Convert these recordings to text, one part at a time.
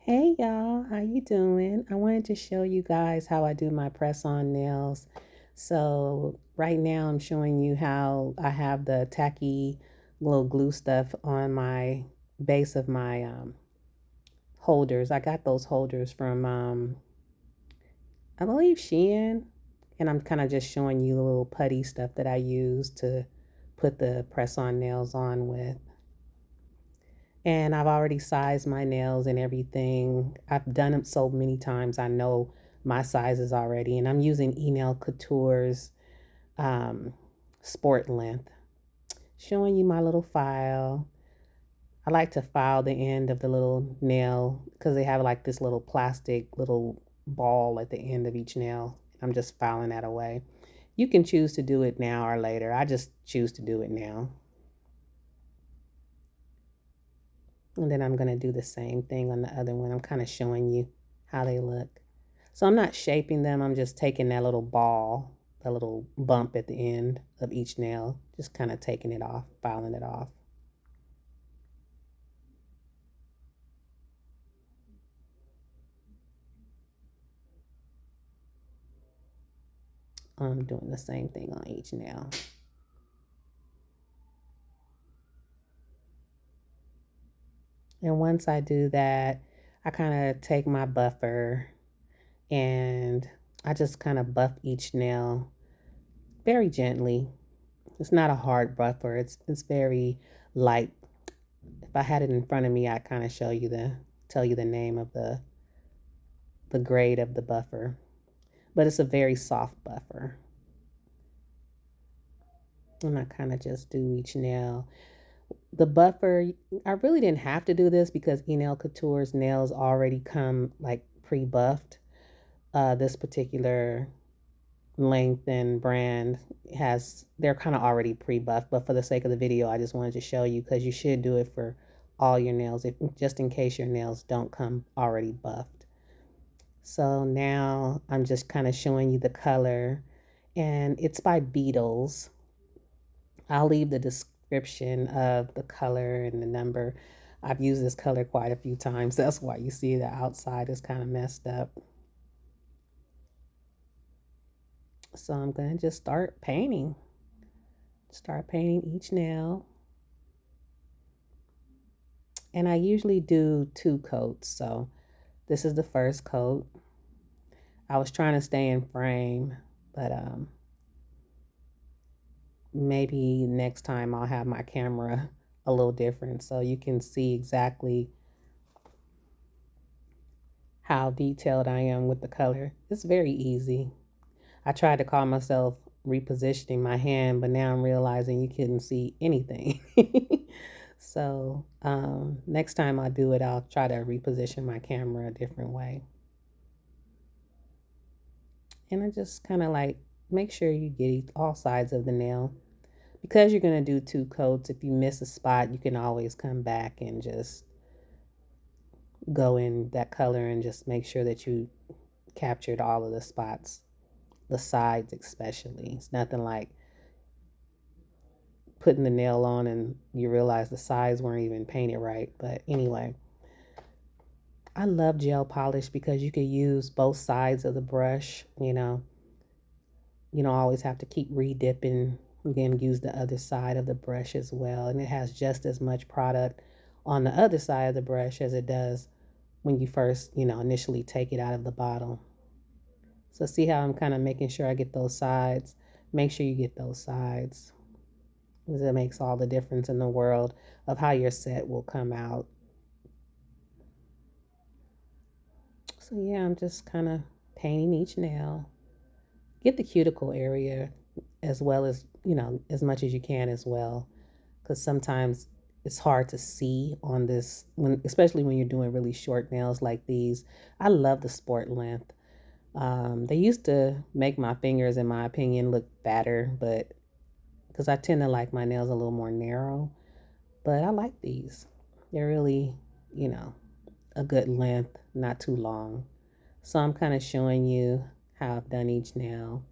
Hey y'all, how you doing? I wanted to show you guys how I do my press-on nails. So right now I'm showing you how I have the tacky little glue stuff on my base of my holders. I got those holders from I believe Shein, and I'm kind of just showing you the little putty stuff that I use to put the press-on nails on with. And I've already sized my nails and everything. I've done them so many times. I know my sizes already. And I'm using Nail Couture's um, sport length. Showing you my little file. I like to file the end of the little nail because they have like this little plastic little ball at the end of each nail. I'm just filing that away. You can choose to do it now or later. I just choose to do it now. And then I'm going to do the same thing on the other one. I'm kind of showing you how they look. So I'm not shaping them. I'm just taking that little ball, the little bump at the end of each nail, just kind of taking it off, filing it off. I'm doing the same thing on each nail. And once I do that, I kind of take my buffer and I just kind of buff each nail very gently. It's not a hard buffer. It's very light. If I had it in front of me, I'd kind of tell you the name of the grade of the buffer. But it's a very soft buffer. And I kind of just do each nail. The buffer, I really didn't have to do this because Nail Couture's nails already come like pre-buffed. This particular length and brand they're kind of already pre-buffed, but for the sake of the video I just wanted to show you because you should do it for all your nails, if just in case your nails don't come already buffed. So now I'm just kind of showing you the color, and it's by Beetles. I'll leave the description of the color and the number. I've used this color quite a few times. That's why you see the outside is kind of messed up. So I'm going to just start painting. Start painting each nail. And I usually do two coats. So this is the first coat. I was trying to stay in frame, but maybe next time I'll have my camera a little different so you can see exactly how detailed I am with the color. It's very easy. I tried to call myself repositioning my hand, but now I'm realizing you couldn't see anything. So next time I do it, I'll try to reposition my camera a different way. And I just kind of like make sure you get all sides of the nail. Because you're going to do two coats, if you miss a spot, you can always come back and just go in that color and just make sure that you captured all of the spots, the sides especially. It's nothing like putting the nail on and you realize the sides weren't even painted right. But anyway, I love gel polish because you could use both sides of the brush. You don't always have to keep re-dipping. You can use the other side of the brush as well. And it has just as much product on the other side of the brush as it does when you first, initially take it out of the bottle. So see how I'm kind of making sure I get those sides. Make sure you get those sides, because it makes all the difference in the world of how your set will come out. So yeah, I'm just kind of painting each nail. Get the cuticle area as well as, as much as you can as well, because sometimes it's hard to see on this, especially when you're doing really short nails like these. I love the sport length. They used to make my fingers, in my opinion, look fatter, but because I tend to like my nails a little more narrow, but I like these. They're really, you know, a good length, not too long. So I'm kind of showing you how I've done each nail.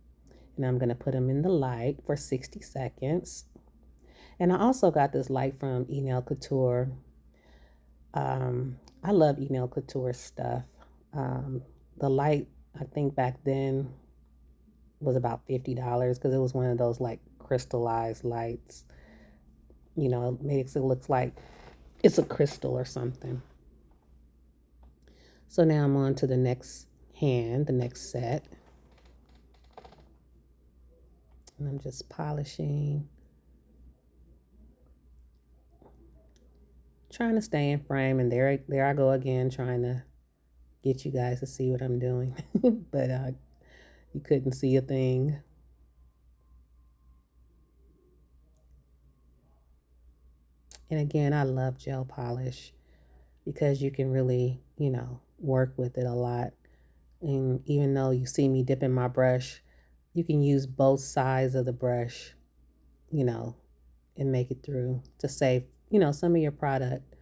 And I'm going to put them in the light for 60 seconds. And I also got this light from Nail Couture. I love nail couture stuff. Um, the light, I think back then was about $50 because it was one of those like crystallized lights. It makes it look like it's a crystal or something. So now I'm on to the next hand, the next set. And I'm just polishing, trying to stay in frame. And there I go again, trying to get you guys to see what I'm doing. But you couldn't see a thing. And again, I love gel polish because you can really, work with it a lot. And even though you see me dipping my brush, you can use both sides of the brush, you know, and make it through to save, some of your product.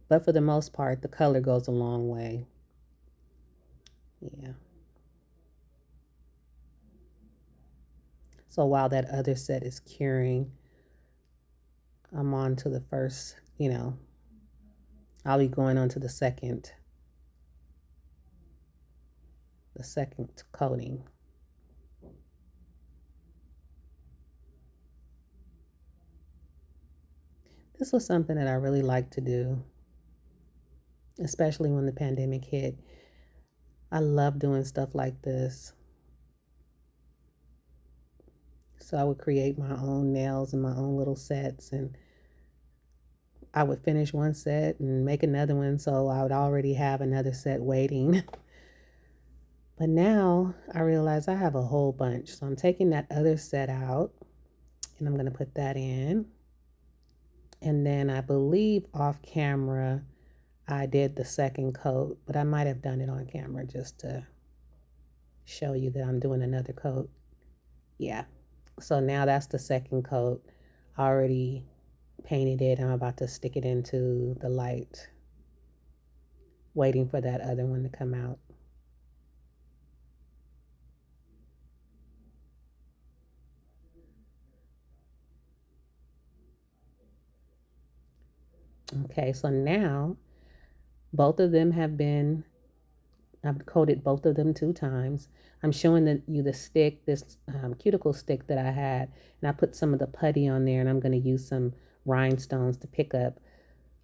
But for the most part, the color goes a long way. Yeah. So while that other set is curing, I'm on to the first, I'll be going on to the second coating. This was something that I really like to do, especially when the pandemic hit. I love doing stuff like this. So I would create my own nails and my own little sets, and I would finish one set and make another one, so I would already have another set waiting. But now I realize I have a whole bunch. So I'm taking that other set out and I'm going to put that in. And then I believe off camera I did the second coat, but I might have done it on camera just to show you that I'm doing another coat. Yeah. So now that's the second coat. I already painted it. I'm about to stick it into the light, waiting for that other one to come out. Okay, so now both of them have been, I've coated both of them 2 times. I'm showing you the stick, this cuticle stick that I had, and I put some of the putty on there, and I'm going to use some rhinestones to pick up.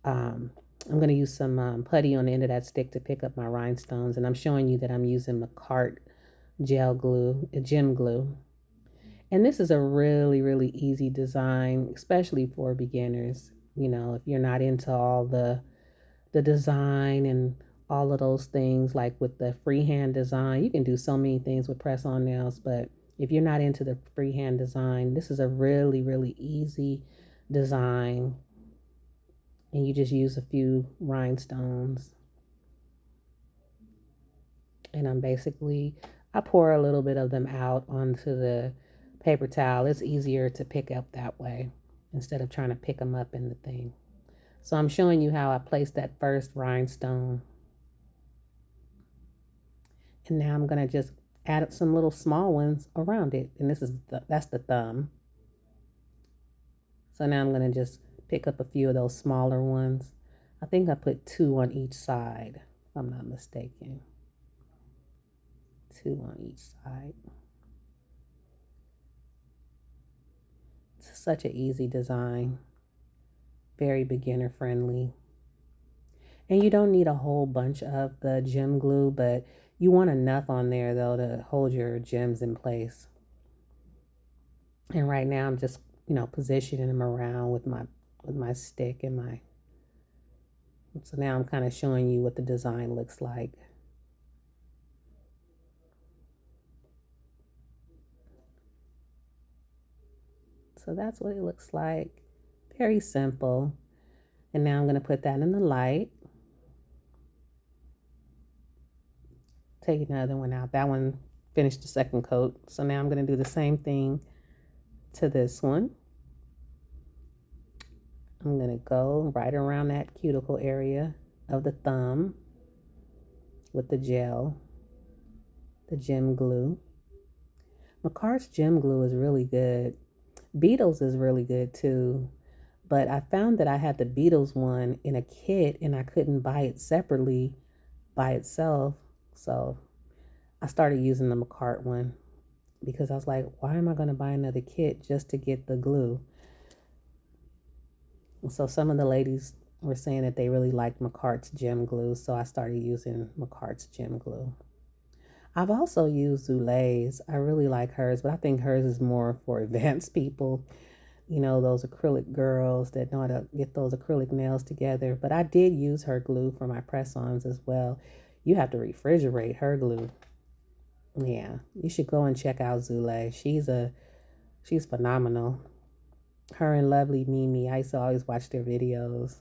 Um, I'm going to use some putty on the end of that stick to pick up my rhinestones, and I'm showing you that I'm using McCart gem glue. And this is a really, really easy design, especially for beginners. If you're not into all the design and all of those things, like with the freehand design, you can do so many things with press on nails. But if you're not into the freehand design, this is a really, really easy design. And you just use a few rhinestones. And I pour a little bit of them out onto the paper towel. It's easier to pick up that way instead of trying to pick them up in the thing. So I'm showing you how I placed that first rhinestone. And now I'm going to just add some little small ones around it. And that's the thumb. So now I'm going to just pick up a few of those smaller ones. I think I put 2 on each side, if I'm not mistaken. 2 on each side. It's such an easy design, very beginner friendly. And you don't need a whole bunch of the gem glue, but you want enough on there though to hold your gems in place. And right now I'm just, positioning them around with my stick and my, so now I'm kind of showing you what the design looks like. So that's what it looks like. Very simple. And now I'm going to put that in the light. Take another one out. That one finished the second coat. So now I'm going to do the same thing to this one. I'm going to go right around that cuticle area of the thumb with the gel, the gem glue. McCart's gem glue is really good. Beetles is really good too. But I found that I had the Beatles one in a kit and I couldn't buy it separately by itself. So I started using the McCart one because I was like, why am I going to buy another kit just to get the glue? And so some of the ladies were saying that they really liked McCart's gem glue. So I started using McCart's gem glue. I've also used Zulay's. I really like hers, but I think hers is more for advanced people. You know, those acrylic girls that know how to get those acrylic nails together. But I did use her glue for my press-ons as well. You have to refrigerate her glue. Yeah, you should go and check out Zule. She's phenomenal. Her and Lovely Mimi. I used to always watch their videos.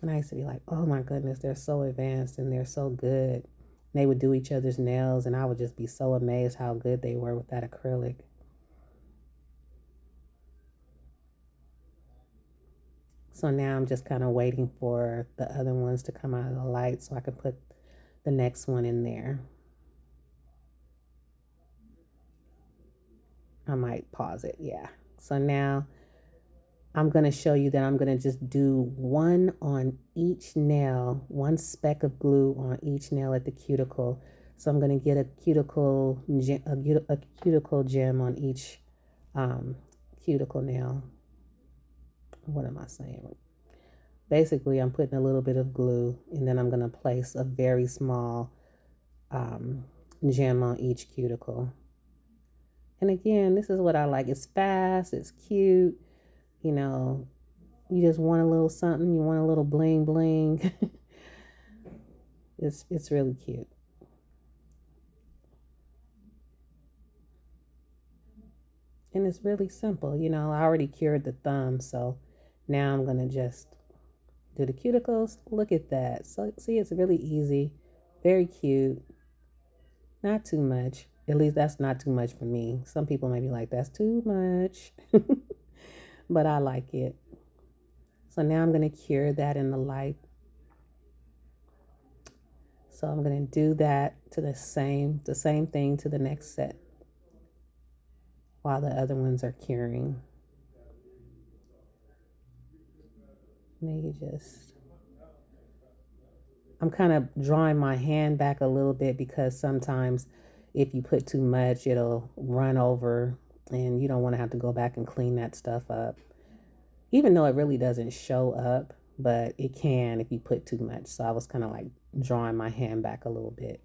And I used to be like, oh my goodness, they're so advanced and they're so good. And they would do each other's nails, and I would just be so amazed how good they were with that acrylic. So now I'm just kind of waiting for the other ones to come out of the light so I can put the next one in there. I might pause it. Yeah. So now I'm going to show you that I'm going to just do one on each nail, one speck of glue on each nail at the cuticle. So I'm going to get a cuticle gem on each cuticle nail. What am I saying? Basically, I'm putting a little bit of glue and then I'm going to place a very small um, gem on each cuticle. And again, this is what I like. It's fast, it's cute, you know, you just want a little something, you want a little bling bling. It's really cute. And it's really simple. You know, I already cured the thumb, so now I'm gonna just do the cuticles. Look at that. So see, it's really easy, very cute, not too much. At least that's not too much for me. Some people may be like, that's too much. But I like it. So now I'm gonna cure that in the light. So I'm gonna do that to the same thing to the next set while the other ones are curing. And you just, I'm kind of drawing my hand back a little bit because sometimes if you put too much, it'll run over and you don't want to have to go back and clean that stuff up. Even though it really doesn't show up, but it can if you put too much. So I was kind of like drawing my hand back a little bit.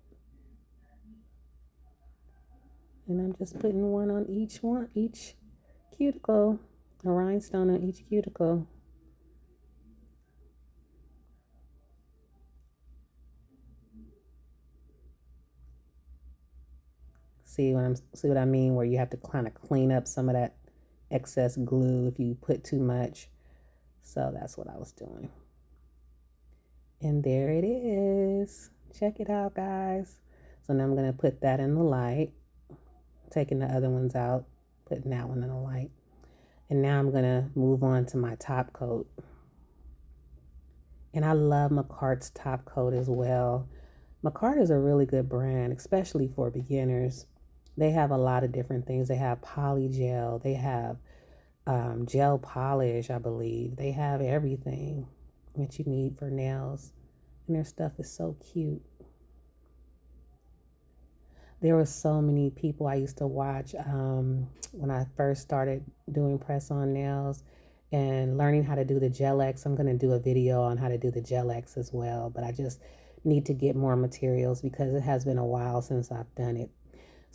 And I'm just putting one, each cuticle, a rhinestone on each cuticle. See what I mean? Where you have to kind of clean up some of that excess glue if you put too much. So that's what I was doing. And there it is. Check it out, guys. So now I'm going to put that in the light, taking the other ones out, putting that one in the light. And now I'm going to move on to my top coat. And I love McCart's top coat as well. McCart is a really good brand, especially for beginners. They have a lot of different things. They have poly gel, they have gel polish, I believe. They have everything that you need for nails. And their stuff is so cute. There were so many people I used to watch when I first started doing press on nails and learning how to do the gel X. I'm going to do a video on how to do the gel X as well, but I just need to get more materials because it has been a while since I've done it.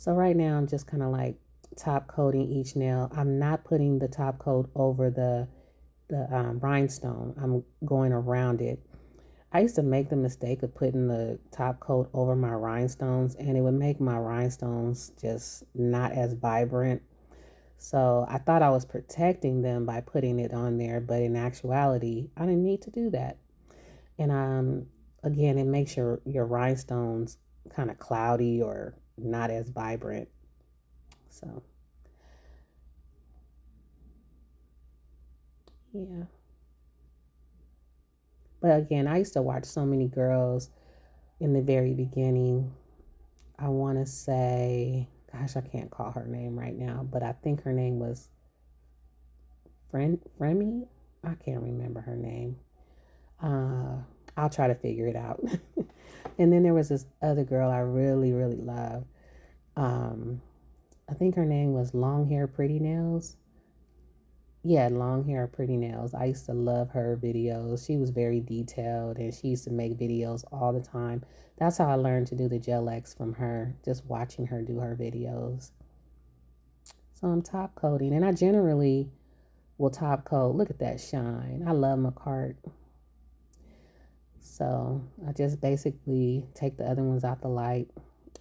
So right now I'm just kind of like top coating each nail. I'm not putting the top coat over the rhinestone. I'm going around it. I used to make the mistake of putting the top coat over my rhinestones, and it would make my rhinestones just not as vibrant. So I thought I was protecting them by putting it on there, but in actuality, I didn't need to do that. And again, it makes your rhinestones kind of cloudy or not as vibrant. So yeah. But again, I used to watch so many girls in the very beginning. I want to say, gosh, I can't call her name right now, but I think her name was Fremy. I can't remember her name. Uh, I'll try to figure it out. And then there was this other girl I really, really loved. Um, I think her name was Long Hair Pretty Nails. Yeah, Long Hair Pretty Nails. I used to love her videos. She was very detailed and she used to make videos all the time. That's how I learned to do the gel X from her, just watching her do her videos. So I'm top coating and I generally will top coat. Look at that shine. I love my cart. So I just basically take the other ones out the light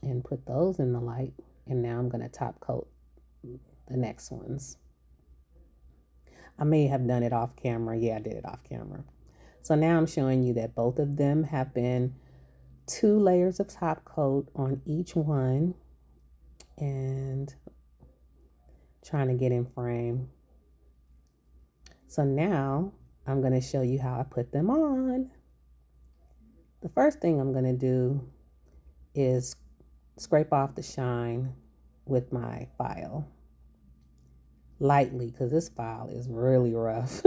and put those in the light. And now I'm going to top coat the next ones. I may have done it off camera. Yeah, I did it off camera. So now I'm showing you that both of them have been 2 layers of top coat on each one and trying to get in frame. So now I'm going to show you how I put them on. The first thing I'm going to do is scrape off the shine with my file lightly because this file is really rough.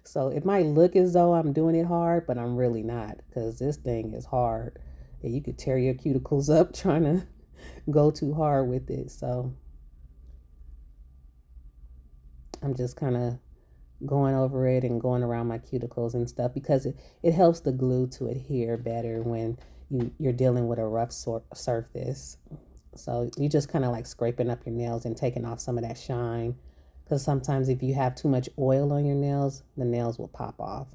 So it might look as though I'm doing it hard, but I'm really not because this thing is hard and you could tear your cuticles up trying to go too hard with it. So I'm just kind of going over it and going around my cuticles and stuff because it helps the glue to adhere better when you're dealing with a rough surface. So you just kind of like scraping up your nails and taking off some of that shine because sometimes if you have too much oil on your nails, the nails will pop off.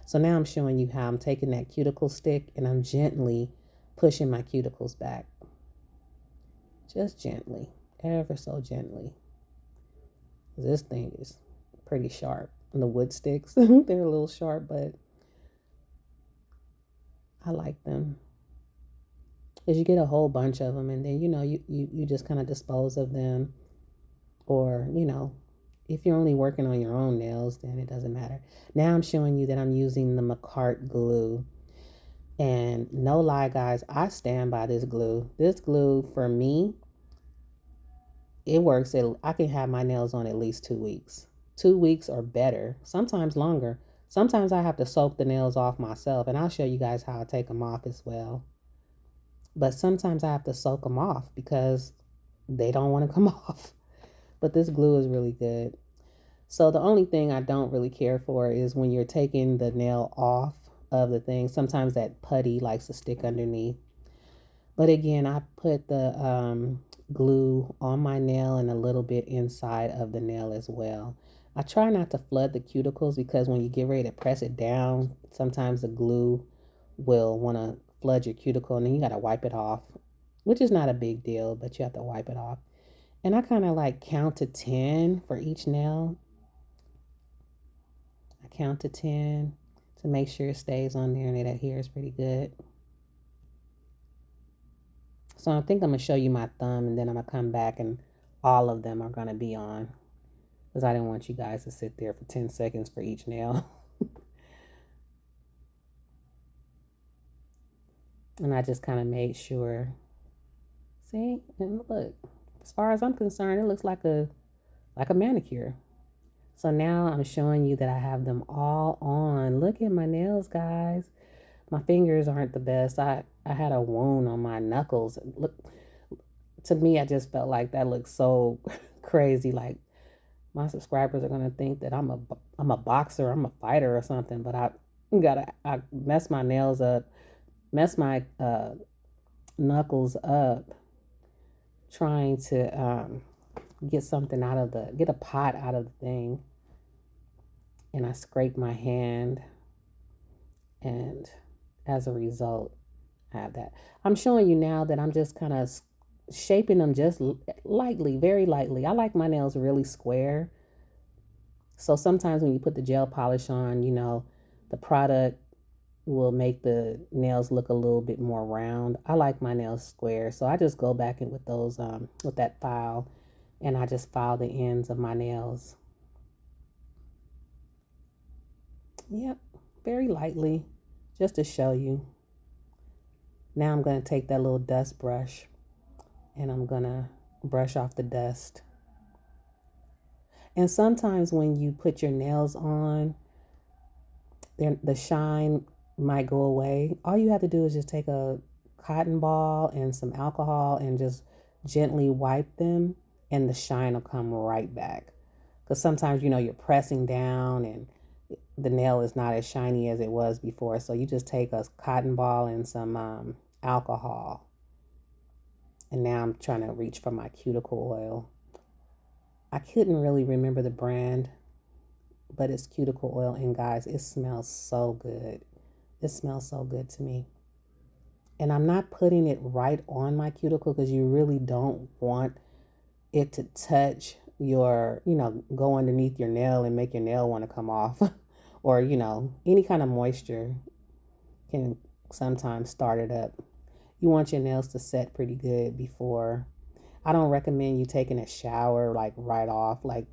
So now I'm showing you how I'm taking that cuticle stick and I'm gently pushing my cuticles back. Just gently, ever so gently. This thing is pretty sharp. And the wood sticks, they're a little sharp, but I like them. Because you get a whole bunch of them and then, you just kind of dispose of them. Or, if you're only working on your own nails, then it doesn't matter. Now I'm showing you that I'm using the McCart glue. And no lie, guys, I stand by this glue. This glue, for me, it works. I can have my nails on at least 2 weeks. 2 weeks or better, sometimes longer. Sometimes I have to soak the nails off myself, and I'll show you guys how I take them off as well. But sometimes I have to soak them off because they don't want to come off. But this glue is really good. So the only thing I don't really care for is when you're taking the nail off of the thing. Sometimes that putty likes to stick underneath. But again, I put the glue on my nail and a little bit inside of the nail as well. I try not to flood the cuticles because when you get ready to press it down, sometimes the glue will want to flood your cuticle and then you got to wipe it off, which is not a big deal, but you have to wipe it off. And I kind of like count to 10 for each nail. I count to 10 to make sure it stays on there and it adheres pretty good. So I think I'm going to show you my thumb and then I'm going to come back and all of them are going to be on because I didn't want you guys to sit there for 10 seconds for each nail. And I just kind of made sure. See, and look, as far as I'm concerned, it looks like a manicure. So now I'm showing you that I have them all on. Look at my nails, guys. My fingers aren't the best. I had a wound on my knuckles. Look, to me, I just felt like that looked so crazy. Like my subscribers are gonna think that I'm a boxer, I'm a fighter or something. But I messed my nails up, messed my knuckles up, trying to get a pot out of the thing, and I scraped my hand, and as a result, I have that. I'm showing you now that I'm just kind of shaping them just lightly, very lightly. I like my nails really square. So sometimes when you put the gel polish on, the product will make the nails look a little bit more round. I like my nails square. So I just go back in with those, with that file and I just file the ends of my nails. Yep, very lightly, just to show you. Now I'm going to take that little dust brush and I'm going to brush off the dust. And sometimes when you put your nails on, the shine might go away. All you have to do is just take a cotton ball and some alcohol and just gently wipe them, and the shine will come right back. Because sometimes, you're pressing down and the nail is not as shiny as it was before. So you just take a cotton ball and some alcohol. And now I'm trying to reach for my cuticle oil. I couldn't really remember the brand, but it's cuticle oil. And guys, it smells so good. It smells so good to me. And I'm not putting it right on my cuticle because you really don't want it to touch your, go underneath your nail and make your nail want to come off. Or, any kind of moisture can sometimes start it up. You want your nails to set pretty good before. I don't recommend you taking a shower like right off. Like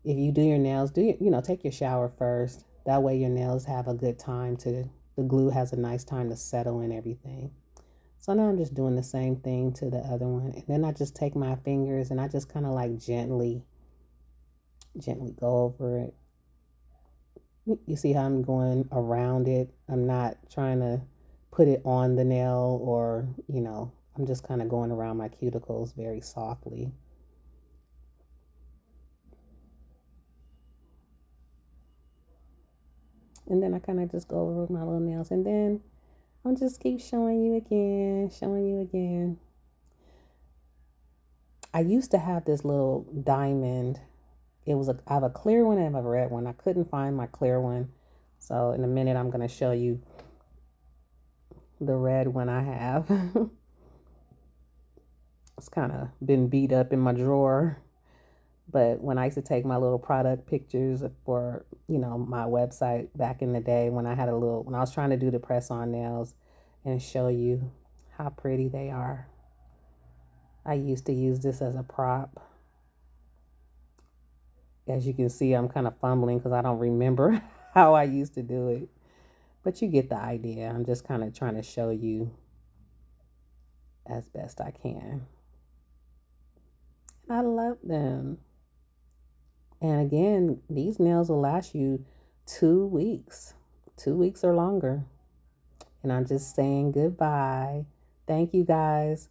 if you do your nails, take your shower first. That way your nails have a good time the glue has a nice time to settle and everything. So now I'm just doing the same thing to the other one. And then I just take my fingers and I just kind of like gently go over it. You see how I'm going around it? I'm not trying to put it on the nail or, I'm just kind of going around my cuticles very softly. And then I kind of just go over with my little nails. And then I'll just keep showing you again, showing you again. I used to have this little diamond. I have a clear one and I have a red one. I couldn't find my clear one. So in a minute, I'm going to show you the red one I have. It's kind of been beat up in my drawer. But when I used to take my little product pictures for, my website back in the day when when I was trying to do the press on nails and show you how pretty they are. I used to use this as a prop. As you can see, I'm kind of fumbling because I don't remember how I used to do it. But you get the idea. I'm just kind of trying to show you as best I can. I love them. And again, these nails will last you 2 weeks, 2 weeks or longer. And I'm just saying goodbye. Thank you guys.